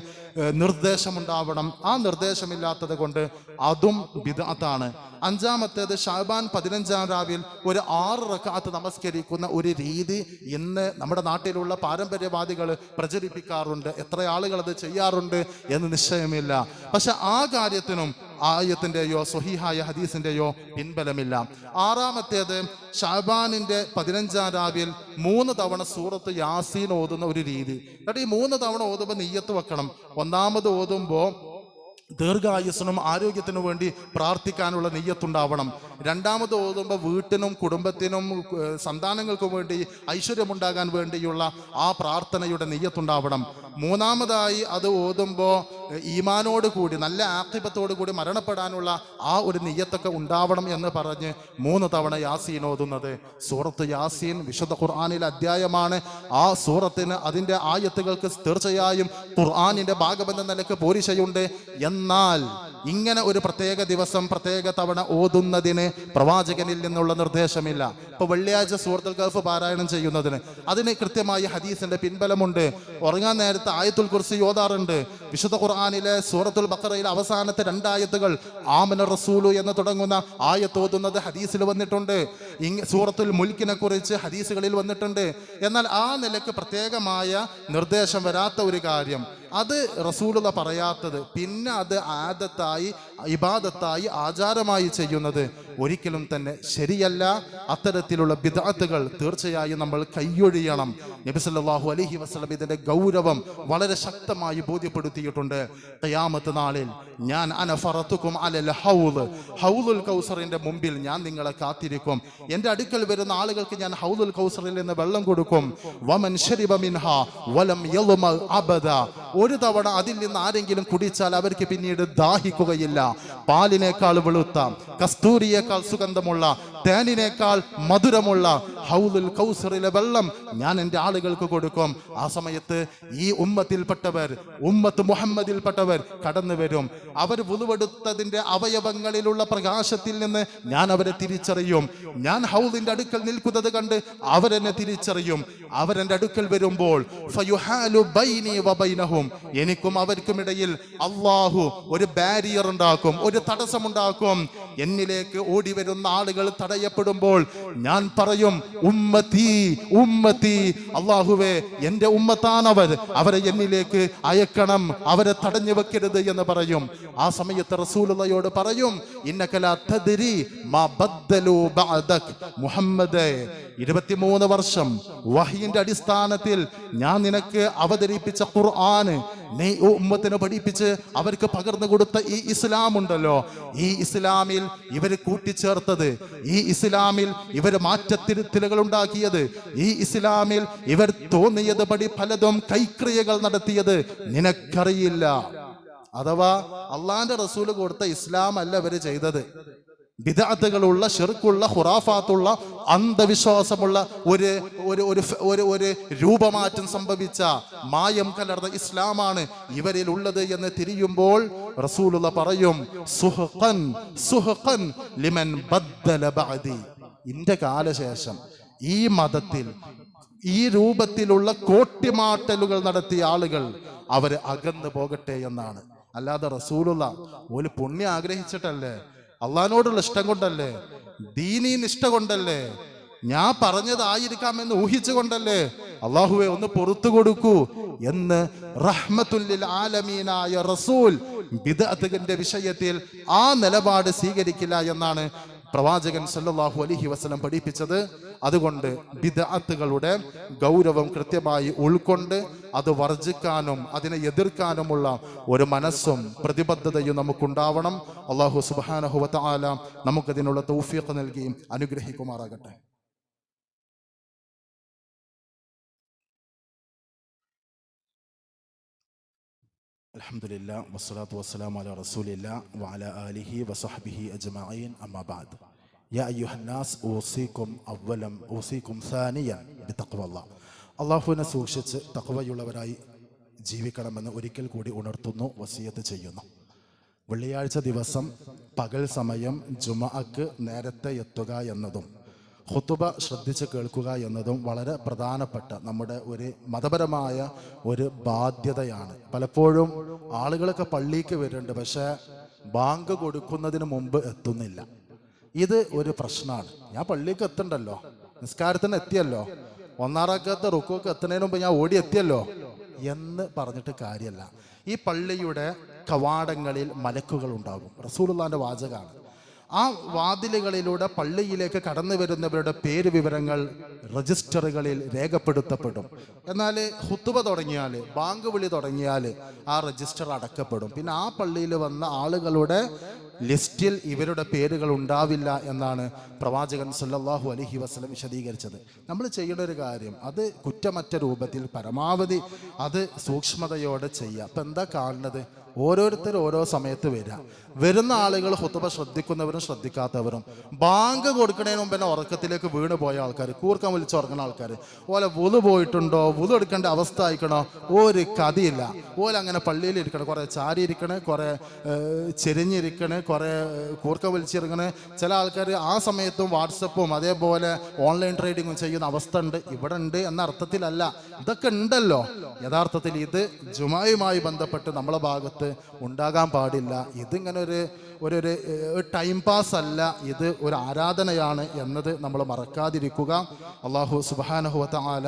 നിർദ്ദേശമുണ്ടാവണം. ആ നിർദ്ദേശമില്ലാത്തത് കൊണ്ട് അതും ബിദ്അത്താണ്. അഞ്ചാമത്തേത്, ഷഅബാൻ 15 രാവിൽ ഒരു 6 റക്അത്ത് നമസ്കരിക്കുന്ന ഒരു രീതി ഇന്ന് നമ്മുടെ നാട്ടിലുള്ള പാരമ്പര്യവാദികൾ പ്രചരിപ്പിക്കാറുണ്ട്. എത്ര ആളുകൾ അത് ചെയ്യാറുണ്ട് എന്ന് നിശ്ചയമില്ല. പക്ഷെ ആ കാര്യത്തിനും ആയത്തിന്റെയോ സ്വഹീഹായ ഹദീസിന്റെയോ പിൻബലമില്ല. ആറാമത്തേത്, ഷഅബാനിന്റെ 15 രാവിൽ 3 തവണ സൂറത്ത് യാസീൻ ഓതുന്ന ഒരു രീതി. എന്നിട്ട് ഈ 3 തവണ ഓതുമ്പോൾ നിയ്യത്ത് വെക്കണം. ഒന്നാമത് ഓതുമ്പോൾ ദീർഘായുസ്സിനും ആരോഗ്യത്തിനു വേണ്ടി പ്രാർത്ഥിക്കാനുള്ള നിയ്യത്തുണ്ടാവണം. രണ്ടാമത് ഓതുമ്പോൾ വീട്ടിനും കുടുംബത്തിനും സന്താനങ്ങൾക്കും വേണ്ടി ഐശ്വര്യമുണ്ടാകാൻ വേണ്ടിയുള്ള ആ പ്രാർത്ഥനയുടെ നിയ്യത്തുണ്ടാവണം. മൂന്നാമതായി അത് ഓതുമ്പോൾ ഈമാനോട് കൂടി നല്ല ആഖിബത്തോട് കൂടി മരണപ്പെടാനുള്ള ആ ഒരു നിയ്യത്തൊക്കെ ഉണ്ടാവണം എന്ന് പറഞ്ഞ് 3 തവണ യാസീൻ ഓതുന്നത്. സൂറത്ത് യാസീൻ വിശുദ്ധ ഖുർആനിലെ അധ്യായമാണ്. ആ സൂറത്തിന് അതിൻ്റെ ആയത്തുകൾക്ക് തീർച്ചയായും ഖുർആനിന്റെ ഭാഗമെന്ന നിലക്ക് പോരിശയുണ്ട്. എന്നാൽ ഇങ്ങനെ ഒരു പ്രത്യേക ദിവസം പ്രത്യേക തവണ ഓതുന്നതിന് പ്രവാചകനിൽ നിന്നുള്ള നിർദ്ദേശമില്ല. ഇപ്പൊ വെള്ളിയാഴ്ച സൂറത്തുൽ കഹ്ഫ് പാരായണം ചെയ്യുന്നതിന് അതിന് കൃത്യമായി ഹദീസിന്റെ പിൻബലമുണ്ട്. ഉറങ്ങാൻ നേരത്തെ ആയത്തുൽ കുർസി ഓതാറുണ്ട്. വിശുദ്ധ ഖുർആനിലെ സൂറത്തുൽ ബഖറയിലെ അവസാനത്തെ 2 ആയത്തുകൾ ആമന റസൂലു എന്ന് തുടങ്ങുന്ന ആയത്ത് ഓതുന്നത് ഹദീസിൽ വന്നിട്ടുണ്ട്. സൂറത്തുൽ മുൽക്കിനെ കുറിച്ച് ഹദീസുകളിൽ വന്നിട്ടുണ്ട്. എന്നാൽ ആ നിലക്ക് പ്രത്യേകമായ നിർദ്ദേശം വരാത്ത ഒരു കാര്യം, അത് റസൂലുള്ള പറയാത്തത്, പിന്നെ അത് ആദത്തായി ഇബാദത്തായി ആചാരമായി ചെയ്യുന്നത് ഒരിക്കലും തന്നെ ശരിയല്ല. അത്തരത്തിലുള്ള ബിദ്അത്തുകൾ തീർച്ചയായും നമ്മൾ കൈയൊഴിയണം. നബി സല്ലല്ലാഹു അലൈഹി വസല്ലം ഇതിന്റെ ഗൗരവം വളരെ ശക്തമായി ബോധ്യപ്പെടുത്തിയിട്ടുണ്ട്. ഖിയാമത്ത് നാളിൽ ഞാൻ അനഫറതുകും അലൽ ഹൗലുൽ കൗസറിന്റെ മുമ്പിൽ ഞാൻ നിങ്ങളെ കാത്തിരിക്കും. എൻ്റെ അടുക്കൽ വരുന്ന ആളുകൾക്ക് ഞാൻ ഹൗലുൽ കൗസറിൽ നിന്ന് വെള്ളം കൊടുക്കും. വമൻ ശരിബ മിൻഹാ വലം യൽമ അബദ, ഒരു തവണ അതിൽ നിന്ന് ആരെങ്കിലും കുടിച്ചാൽ അവർക്ക് പിന്നീട് ദാഹിക്കുകയില്ല. പാലിനേക്കാൾ വെളുത്ത, കസ്തൂരിയേക്കാൾ സുഗന്ധമുള്ള, തേനിനേക്കാൾ മധുരമുള്ള ഹൗലുൽ കൗസറിലെ വെള്ളം ഞാൻ എൻ്റെ ആളുകൾക്ക് കൊടുക്കും. ആ സമയത്ത് ഈ ഉമ്മത്തിൽപ്പെട്ടവർ, ഉമ്മത്ത് മുഹമ്മദിൽപ്പെട്ടവർ കടന്നു വരും. അവർ വുളുവെടുത്തതിൻ്റെ അവയവങ്ങളിലുള്ള പ്രകാശത്തിൽ നിന്ന് ഞാൻ അവരെ തിരിച്ചറിയും. ഞാൻ ഹൗലിന്റെ അടുക്കൽ നിൽക്കുന്നത് കണ്ട് അവരെന്നെ തിരിച്ചറിയും. അവരെൻ്റെ അടുക്കൽ വരുമ്പോൾ ഫയുഹാലു ബൈനി വബൈനഹും, എനിക്കും അവർക്കുമിടയിൽ അള്ളാഹു ഒരു ബാരിയർ ഉണ്ടാക്കും, ഒരു തടസ്സമുണ്ടാക്കും. എന്നിലേക്ക് ഓടി വരുന്ന ആളുകൾ തടയപ്പെടുമ്പോൾ ഞാൻ പറയും ഉമ്മത്തി ഉമ്മത്തി, അള്ളാഹുവേ എൻ്റെ ഉമ്മത്താണവർ, അവരെ എന്നിലേക്ക് അയക്കണം, അവരെ തടഞ്ഞു വെക്കരുത് എന്ന് പറയും. ആ സമയത്ത് റസൂലുള്ളാഹിയോട് പറയും ഇന്നക ലാ തദ്രി മാ ബദ്ദലു ബഅദക്, മുഹമ്മദേ 23 വർഷം വഹയിന്റെ അടിസ്ഥാനത്തിൽ ഞാൻ നിനക്ക് അവതരിപ്പിച്ച ഖുർആന് നീ ഉമ്മത്തിനെ പഠിപ്പിച്ച് അവർക്ക് പകർന്നു കൊടുത്ത ഈ ഇസ്ലാം ഉണ്ടല്ലോ, ഈ ഇസ്ലാമിൽ ഇവർ കൂട്ടിച്ചേർത്തത്, ഈ ഇസ്ലാമിൽ ഇവർ മാറ്റത്തിരുത്തലുകൾ ഉണ്ടാക്കിയത്, ഈ ഇസ്ലാമിൽ ഇവർ തോന്നിയത് പടി പലതും കൈക്രിയകൾ നടത്തിയത് നിനക്കറിയില്ല. അഥവാ അള്ളാന്റെ റസൂല് കൊടുത്ത ഇസ്ലാം അല്ല ഇവര് ചെയ്തത്. ബിദ്അത്തുകളുള്ള, ശിർക്കുള്ള, ഖുറാഫാത്തുള്ള, അന്ധവിശ്വാസമുള്ള ഒരു രൂപമാറ്റം സംഭവിച്ച മായം കലർന്ന ഇസ്ലാമാണ് ഇവരിൽ ഉള്ളത് എന്ന് തിരിയുമ്പോൾ റസൂലുള്ള പറയും, സുഹ്ഖൻ സുഹ്ഖൻ ലിമൻ ബദ്ദല ബഅദി. ഇന്റെ കാലശേഷം ഈ മതത്തിൽ ഈ രൂപത്തിലുള്ള കോട്ടിമാറ്റലുകൾ നടത്തിയ ആളുകൾ അവര് അകന്നു പോകട്ടെ എന്നാണ്. അല്ലാതെ റസൂലുള്ള ഒരു പുണ്യം ആഗ്രഹിച്ചിട്ടല്ലേ, അള്ളാഹിനോടുള്ള ഇഷ്ടം കൊണ്ടല്ലേ, ദീനീ നിഷ്ഠ കൊണ്ടല്ലേ, ഞാൻ പറഞ്ഞതായിരിക്കാമെന്ന് ഊഹിച്ചുകൊണ്ടല്ലേ അള്ളാഹുവെ ഒന്ന് പുറത്തു കൊടുക്കൂ എന്ന് റഹ്മത്തുൽ ലിൽ ആലമീനായ റസൂൽ ബിദ്അത്തിന്റെ വിഷയത്തിൽ ആ നിലപാട് സ്വീകരിക്കില്ല എന്നാണ് പ്രവാചകൻ സല്ലല്ലാഹു അലൈഹി വസല്ലം പഠിപ്പിച്ചത്. അതുകൊണ്ട് ബിദ്അത്തുകളുടെ ഗൗരവം കൃത്യമായി ഉൾക്കൊണ്ട് അത് വർജിക്കാനും അതിനെ എതിർക്കാനുമുള്ള ഒരു മനസ്സും പ്രതിബദ്ധതയും നമുക്കുണ്ടാവണം. അല്ലാഹു സുബ്ഹാനഹു വ തആല നമുക്കതിനുള്ള തൗഫീഖ് നൽകി അനുഗ്രഹിക്കുമാറാകട്ടെ. അൽഹംദുലില്ലാ വസ്സലാത്തു വസ്സലാമു അലാ റസൂലില്ലാ വഅലാ ആലിഹി വസഹ്ബിഹി അജ്മഈൻ. അമ്മാ ബഅദ്. യാ അയ്യുഹന്നാസ് ഊസിക്കും സാനിയൻ ബിതഖ്വല്ലാഹ്. അല്ലാഹുവിനെ സൂക്ഷിച്ച് തഖ്വയുള്ളവരായി ജീവിക്കണമെന്ന് ഒരിക്കൽ കൂടി ഉണർത്തുന്നു, വസിയത്ത് ചെയ്യുന്നു. വെള്ളിയാഴ്ച ദിവസം പകൽ സമയം ജുമഅക്ക് നേരത്തെ എത്തുക എന്നതും ഖുതുബ ശ്രദ്ധിച്ച് കേൾക്കുക എന്നതും വളരെ പ്രധാനപ്പെട്ട നമ്മുടെ ഒരു മതപരമായ ഒരു ബാധ്യതയാണ്. പലപ്പോഴും ആളുകളൊക്കെ പള്ളിക്ക് വരുന്നുണ്ട്, പക്ഷേ ബാങ്ക് കൊടുക്കുന്നതിന് മുമ്പ് എത്തുന്നില്ല. ഇത് ഒരു പ്രശ്നമാണ്. ഞാൻ പള്ളിക്ക് എത്തണ്ടല്ലോ, നിസ്കാരത്തിന് എത്തിയല്ലോ, ഒന്നാം റക്അത്ത് റുക്കൂക്ക് എത്തുന്നതിന് മുമ്പ് ഞാൻ ഓടി എത്തിയല്ലോ എന്ന് പറഞ്ഞിട്ട് കാര്യമല്ല. ഈ പള്ളിയുടെ കവാടങ്ങളിൽ മലക്കുകൾ ഉണ്ടാകും. റസൂലുള്ളാഹിന്റെ വാചകമാണ്. ആ വാതിലുകളിലൂടെ പള്ളിയിലേക്ക് കടന്നു വരുന്നവരുടെ പേര് വിവരങ്ങൾ രജിസ്റ്ററുകളിൽ രേഖപ്പെടുത്തപ്പെടും. എന്നാൽ ഖുതുബ തുടങ്ങിയാൽ, ബാങ്ക് വിളി തുടങ്ങിയാൽ ആ രജിസ്റ്റർ അടക്കപ്പെടും. പിന്നെ ആ പള്ളിയിൽ വന്ന ആളുകളുടെ ലിസ്റ്റിൽ ഇവരുടെ പേരുകൾ ഉണ്ടാവില്ല എന്നാണ് പ്രവാചകൻ സല്ലല്ലാഹു അലൈഹി വസല്ലം വിശദീകരിച്ചത്. നമ്മൾ ചെയ്യേണ്ട ഒരു കാര്യം, അത് കുറ്റമറ്റ രൂപത്തിൽ പരമാവധി അത് സൂക്ഷ്മതയോടെ ചെയ്യുക. അപ്പം എന്താ കാണുന്നത്, ഓരോരുത്തർ ഓരോ സമയത്ത് വരുന്ന ആളുകൾ ഖുതുബ ശ്രദ്ധിക്കുന്നവരും ശ്രദ്ധിക്കാത്തവരും, ബാങ്ക് കൊടുക്കുന്നതിന് മുമ്പ് തന്നെ ഉറക്കത്തിലേക്ക് വീണ് പോയ ആൾക്കാർ, കൂർക്കം വിളിച്ച് ഉറങ്ങുന്ന ആൾക്കാർ, ഓലെ വുളു പോയിട്ടുണ്ടോ, വുളു എടുക്കേണ്ട അവസ്ഥ ആയിക്കണോ, ഒരു കഥയില്ല. ഓല അങ്ങനെ പള്ളിയിൽ ഇരിക്കണം, കുറേ ചാരി ഇരിക്കണേ, കുറേ ചെരിഞ്ഞിരിക്കണേ, കുറേ കൂർക്കം വലിച്ചിരിക്കണേ. ചില ആൾക്കാർ ആ സമയത്തും വാട്സപ്പും അതേപോലെ ഓൺലൈൻ ട്രേഡിങ്ങും ചെയ്യുന്ന അവസ്ഥ ഉണ്ട്. ഇവിടെ ഉണ്ട് എന്ന അർത്ഥത്തിലല്ല, ഇതൊക്കെ ഉണ്ടല്ലോ. യഥാർത്ഥത്തിൽ ഇത് ജുമായുമായി ബന്ധപ്പെട്ട് നമ്മളെ ഭാഗത്ത് ഉണ്ടാകാൻ പാടില്ല. ഇതിങ്ങനെ ഒരു ടൈം പാസ് അല്ല, ഇത് ഒരു ആരാധനയാണ് എന്നത് നമ്മൾ മറക്കാതിരിക്കുക. അല്ലാഹു സുബ്ഹാനഹു വ തആല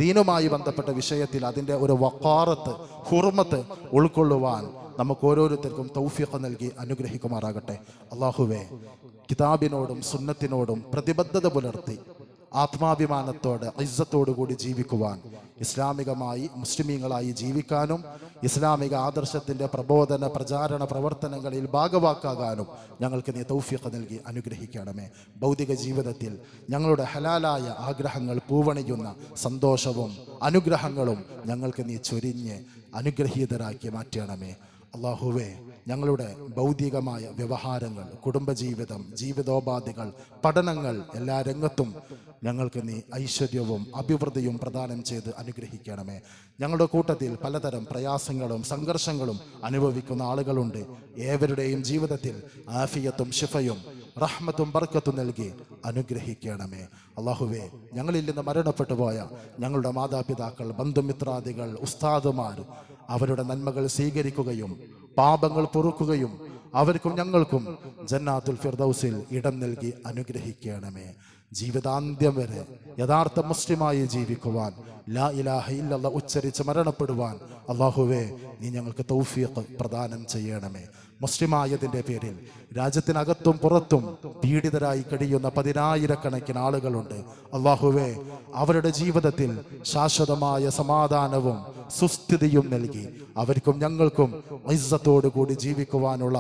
ദീനുമായി ബന്ധപ്പെട്ട വിഷയത്തിൽ അതിൻ്റെ ഒരു വഖാറത്ത്, ഹുർമത്ത് ഉൾക്കൊള്ളുവാൻ നമുക്ക് ഓരോരുത്തർക്കും തൗഫീഖ് നൽകി അനുഗ്രഹിക്കുമാറാകട്ടെ. അല്ലാഹുവേ, കിതാബിനോടും സുന്നത്തിനോടും പ്രതിബദ്ധത പുലർത്തി ആത്മാഭിമാനത്തോടെ ഇസ്സത്തോടു കൂടി ജീവിക്കുവാൻ, ഇസ്ലാമികമായി മുസ്ലിമീങ്ങളായി ജീവിക്കാനും ഇസ്ലാമിക ആദർശത്തിൻ്റെ പ്രബോധന പ്രചാരണ പ്രവർത്തനങ്ങളിൽ ഭാഗവാക്കാകാനും ഞങ്ങൾക്ക് നീ തൗഫീഖ് നൽകി അനുഗ്രഹിക്കണമേ. ഭൗതിക ജീവിതത്തിൽ ഞങ്ങളുടെ ഹലാലായ ആഗ്രഹങ്ങൾ പൂവണിയുന്ന സന്തോഷവും അനുഗ്രഹങ്ങളും ഞങ്ങൾക്ക് നീ ചൊരിഞ്ഞ് അനുഗ്രഹീതരാക്കി മാറ്റണമേ. അല്ലാഹുവേ, ഞങ്ങളുടെ ഭൗതികമായ വ്യവഹാരങ്ങൾ, കുടുംബജീവിതം, ജീവിതോപാധികൾ, പഠനങ്ങൾ, എല്ലാ രംഗത്തും ഞങ്ങൾക്ക് നീ ഐശ്വര്യവും അഭിവൃദ്ധിയും പ്രദാനം ചെയ്ത് അനുഗ്രഹിക്കണമേ. ഞങ്ങളുടെ കൂട്ടത്തിൽ പലതരം പ്രയാസങ്ങളും സംഘർഷങ്ങളും അനുഭവിക്കുന്ന ആളുകളുണ്ട്. ഏവരുടെയും ജീവിതത്തിൽ ആഫിയത്തും ശിഫയും റഹ്മത്തും ബർക്കത്തും നൽകി അനുഗ്രഹിക്കണമേ. അല്ലാഹുവേ, ഞങ്ങളിൽ നിന്ന് മരണപ്പെട്ടു പോയ ഞങ്ങളുടെ മാതാപിതാക്കൾ, ബന്ധുമിത്രാദികൾ, ഉസ്താദുമാർ, അവരുടെ നന്മകൾ സ്വീകരിക്കുകയും പാപങ്ങൾ പൊറുക്കുകയും അവർക്കും ഞങ്ങൾക്കും ജന്നാത്തുൽ ഫിർദൗസിൽ ഇടം നൽകി അനുഗ്രഹിക്കണമേ. ജീവിതാന്ത്യം വരെ യഥാർത്ഥ മുസ്ലിമായി ജീവിക്കുവാൻ, ലാ ഇലാഹ ഇല്ലല്ലാഹ് ഉച്ചരിച്ച് മരണപ്പെടുവാൻ അല്ലാഹുവേ നീ ഞങ്ങൾക്ക് തൗഫീഖ് പ്രദാനം ചെയ്യണമേ. മുസ്ലിമായതിൻ്റെ പേരിൽ രാജ്യത്തിനകത്തും പുറത്തും പീഡിതരായി കഴിയുന്ന 10,000-കണക്കിന് ആളുകളുണ്ട്. അള്ളാഹുവേ, അവരുടെ ജീവിതത്തിൽ ശാശ്വതമായ സമാധാനവും സുസ്ഥിതിയും നൽകി അവർക്കും ഞങ്ങൾക്കും ഇസ്സത്തോടു കൂടി ജീവിക്കുവാനുള്ള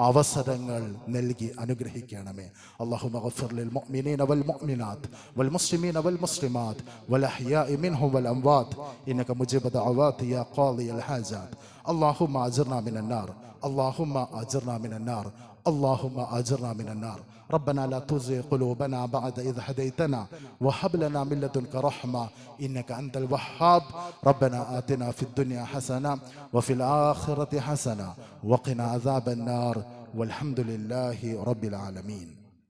അവസരങ്ങൾ നൽകി അനുഗ്രഹിക്കണമേ. അല്ലാഹുമ്മ ഗഫിർ ലിൽ മുഅ്മിനീന വൽ മുഅ്മിനാത്ത് വൽ മുസ്ലിമീന വൽ മുസ്ലിമാത്ത് വൽ അഹ്യാഇ മിൻഹും വൽ അംവാത്ത് ഇന്നക മുജീബു ദഅവാതി യാ ഖാദിയൽ ഹാജാത്ത്. اللهم أجرنا من النار، اللهم أجرنا من النار، اللهم أجرنا من النار. ربنا لا تزغ قلوبنا بعد إذ هديتنا وهب لنا من لدنك رحمة إنك أنت الوهاب. ربنا آتنا في الدنيا حسنة وفي الآخرة حسنة وقنا عذاب النار والحمد لله رب العالمين.